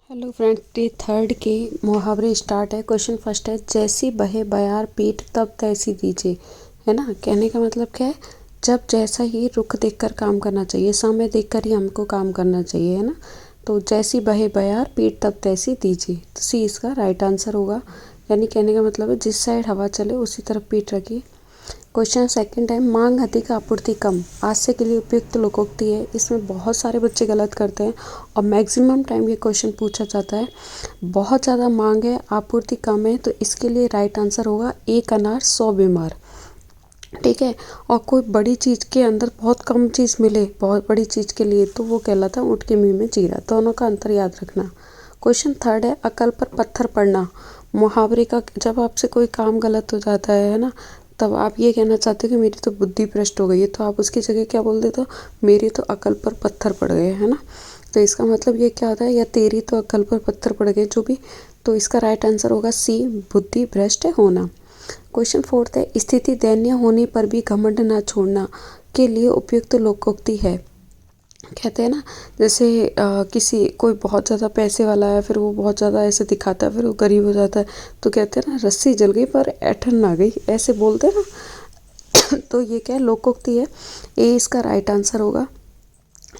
Hello friends, day third के मुहावरे start है। क्वेश्चन फर्स्ट है, जैसी बहे बयार पीठ तब तैसी दीजिए। है ना। कहने का मतलब क्या है, जब जैसा ही रुख देखकर काम करना चाहिए, समय देखकर ही हमको काम करना चाहिए। है ना। तो जैसी बहे बयार पीठ तब तैसी दीजिए, तो सी इसका राइट आंसर होगा। यानी कहने का मतलब है जिस साइड हवा चले उसी तरफ पीठ रखिए। क्वेश्चन सेकंड है, मांग अधिक आपूर्ति कम आज से के लिए उपयुक्त लोकोक्ति है। इसमें बहुत सारे बच्चे गलत करते हैं और मैक्सिमम टाइम ये क्वेश्चन पूछा जाता है। बहुत ज़्यादा मांग है, आपूर्ति कम है, तो इसके लिए राइट आंसर होगा एक अनार 100 बीमार। ठीक है। और कोई बड़ी चीज़ के अंदर बहुत कम चीज़ मिले बहुत बड़ी चीज़ के लिए, तो वो कहलाता है ऊँट के मुँह में जीरा। दोनों का अंतर याद रखना। क्वेश्चन थर्ड है, अकल पर पत्थर पड़ना। मुहावरे का, जब आपसे कोई काम गलत हो जाता है ना, तब आप ये कहना चाहते हो कि मेरी तो बुद्धि भ्रष्ट हो गई है, तो आप उसकी जगह क्या बोल देते हो, मेरी तो अकल पर पत्थर पड़ गए। है ना। तो इसका मतलब ये क्या होता है, या तेरी तो अकल पर पत्थर पड़ गए, जो भी। तो इसका राइट आंसर होगा सी, बुद्धि भ्रष्ट होना। क्वेश्चन फोर्थ है, स्थिति दयनीय होने पर भी घमंड न छोड़ना के लिए उपयुक्त लोकोक्ति है। कहते हैं ना, जैसे किसी कोई बहुत ज़्यादा पैसे वाला है, फिर वो बहुत ज़्यादा ऐसे दिखाता है, फिर वो गरीब हो जाता है, तो कहते हैं ना, रस्सी जल गई पर ऐंठन ना गई, ऐसे बोलते हैं ना। तो ये क्या है, लोकोक्ति है। ए इसका राइट आंसर होगा।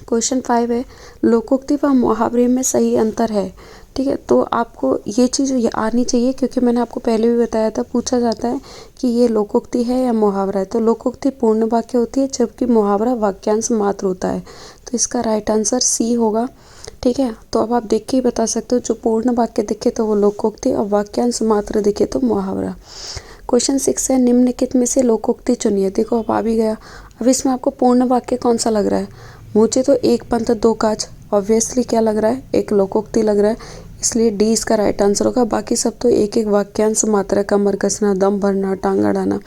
क्वेश्चन 5 है, लोकोक्ति व मुहावरे में सही अंतर है। ठीक है। तो आपको ये चीज़ आनी चाहिए, क्योंकि मैंने आपको पहले भी बताया था, पूछा जाता है कि ये लोकोक्ति है या मुहावरा है। तो लोकोक्ति पूर्ण वाक्य होती है, जबकि मुहावरा वाक्यांश मात्र होता है। तो इसका राइट आंसर सी होगा। ठीक है। तो अब आप देख के ही बता सकते हो, जो पूर्ण वाक्य दिखे तो वो लोकोक्ति, और वाक्यांश मात्र दिखे तो मुहावरा। क्वेश्चन 6 है, निम्नलिखित में से लोकोक्ति चुनिए। देखो अब आ भी गया। अब इसमें आपको पूर्ण वाक्य कौन सा लग रहा है? मुझे तो एक पंथ दो काज ऑब्वियसली क्या लग रहा है, एक लोकोक्ति लग रहा है, इसलिए डी इसका राइट आंसर होगा। बाकी सब तो एक एक वाक्यांश मात्रा, कमर कसना, दम भरना, टांग अड़ाना,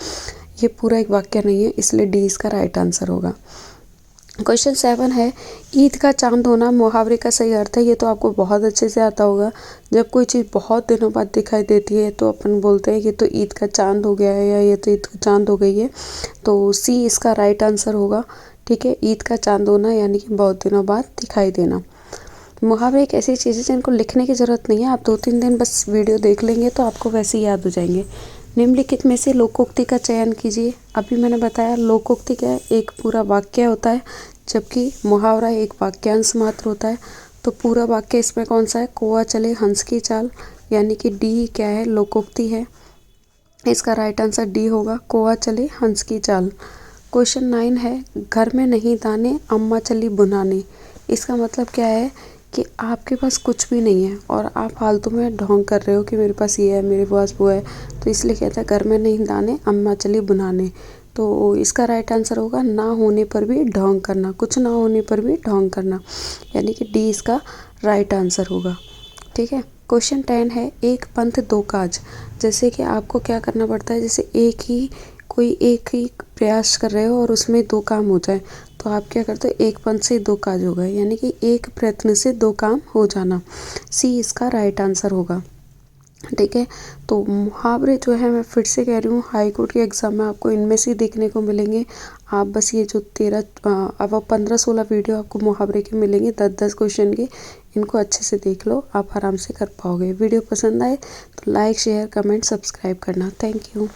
ये पूरा एक वाक्य नहीं है, इसलिए डी इसका राइट आंसर होगा। क्वेश्चन 7 है, ईद का चांद होना मुहावरे का सही अर्थ है। ये तो आपको बहुत अच्छे से आता होगा। जब कोई चीज़ बहुत दिनों बाद दिखाई देती है तो अपन बोलते हैं ये तो ईद का चांद हो गया है, या ये तो ईद का चांद हो गई है। तो सी इसका राइट आंसर होगा। ठीक है। ईद का चांद होना यानी कि बहुत दिनों बाद दिखाई देना। मुहावरे एक ऐसी चीज़ है जिनको लिखने की ज़रूरत नहीं है, आप 2-3 दिन बस वीडियो देख लेंगे तो आपको वैसे ही याद हो जाएंगे। निम्नलिखित में से लोकोक्ति का चयन कीजिए। अभी मैंने बताया लोकोक्ति क्या है, एक पूरा वाक्य होता है, जबकि मुहावरा एक वाक्यांश मात्र होता है। तो पूरा वाक्य इसमें कौन सा है, कौआ चले हंस की चाल, यानी कि डी क्या है, लोकोक्ति है। इसका राइट आंसर डी होगा, कौआ चले हंस की चाल। क्वेश्चन 9 है, घर में नहीं दाने अम्मा चली बुनाने। इसका मतलब क्या है कि आपके पास कुछ भी नहीं है और आप फालतू में ढोंग कर रहे हो कि मेरे पास ये है, मेरे पास वो है, तो इसलिए कहता है घर में नहीं दाने अम्मा चली बुनाने। तो इसका राइट आंसर होगा, ना होने पर भी ढोंग करना, कुछ ना होने पर भी ढोंग करना, यानी कि डी इसका राइट आंसर होगा। ठीक है। क्वेश्चन 10 है, एक पंथ दो काज। जैसे कि आपको क्या करना पड़ता है, जैसे एक ही प्रयास कर रहे हो और उसमें दो काम हो जाए, तो आप क्या करते हो, एक पंथ से दो काज हो गए, यानी कि एक प्रयत्न से दो काम हो जाना। सी इसका राइट आंसर होगा। ठीक है। तो मुहावरे जो है, मैं फिर से कह रही हूँ, हाई कोर्ट के एग्ज़ाम में आपको इनमें से देखने को मिलेंगे। आप बस ये जो 15-16 वीडियो आपको मुहावरे के मिलेंगे, 10-10 क्वेश्चन के, इनको अच्छे से देख लो, आप आराम से कर पाओगे। वीडियो पसंद आए तो लाइक, शेयर, कमेंट, सब्सक्राइब करना। Thank you.